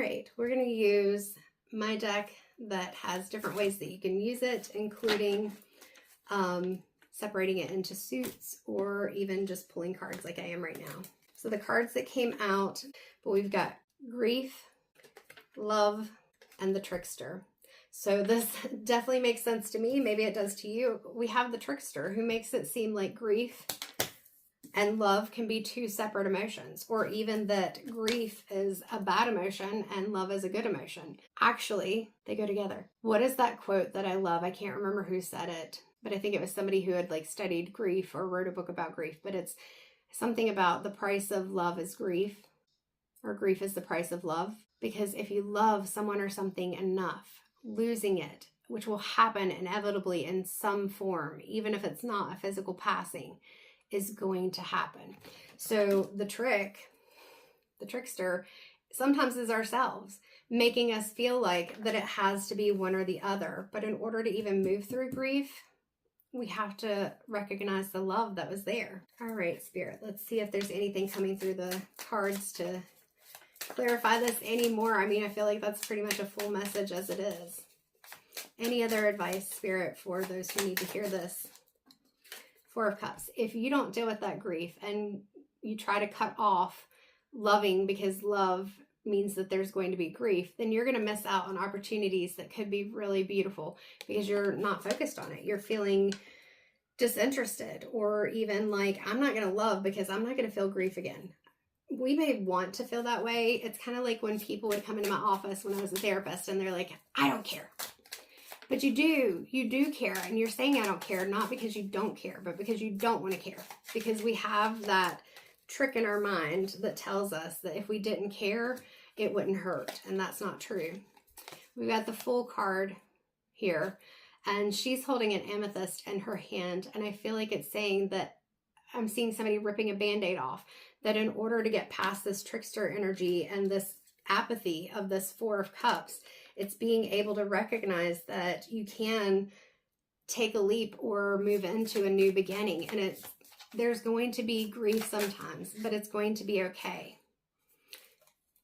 right, we're going to use my deck that has different ways that you can use it, including separating it into suits or even just pulling cards like I am right now. So the cards that came out, but we've got grief, love, and the Trickster. So this definitely makes sense to me. Maybe it does to you. We have the Trickster, who makes it seem like grief and love can be two separate emotions, or even that grief is a bad emotion and love is a good emotion. Actually, they go together. What is that quote that I love? I can't remember who said it, but I think it was somebody who had like studied grief or wrote a book about grief, but it's something about the price of love is grief, or grief is the price of love. Because if you love someone or something enough, losing it, which will happen inevitably in some form, even if it's not a physical passing, is going to happen. So the trickster, sometimes is ourselves, making us feel like that it has to be one or the other. But in order to even move through grief, we have to recognize the love that was there. All right, Spirit, let's see if there's anything coming through the cards to clarify this anymore. I mean, I feel like that's pretty much a full message as it is. Any other advice, Spirit, for those who need to hear this? Four of Cups. If you don't deal with that grief and you try to cut off loving because love means that there's going to be grief, then you're going to miss out on opportunities that could be really beautiful because you're not focused on it. You're feeling disinterested, or even like, I'm not going to love because I'm not going to feel grief again. We may want to feel that way. It's kind of like when people would come into my office when I was a therapist and they're like, I don't care. But you do care, and you're saying I don't care, not because you don't care, but because you don't want to care. Because we have that trick in our mind that tells us that if we didn't care, it wouldn't hurt, and that's not true. We've got the Fool card here, and she's holding an amethyst in her hand, and I feel like it's saying that I'm seeing somebody ripping a Band-Aid off, that in order to get past this trickster energy and this apathy of this Four of Cups, it's being able to recognize that you can take a leap or move into a new beginning. And there's going to be grief sometimes, but it's going to be okay.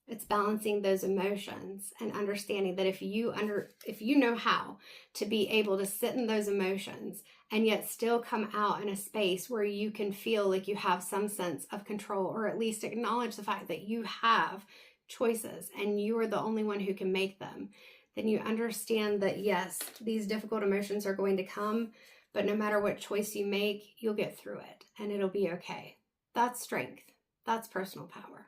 It's balancing those emotions and understanding that if you know how to be able to sit in those emotions and yet still come out in a space where you can feel like you have some sense of control, or at least acknowledge the fact that you have choices and you are the only one who can make them, then you understand that yes, these difficult emotions are going to come, but no matter what choice you make, you'll get through it and it'll be okay. That's strength. That's personal power.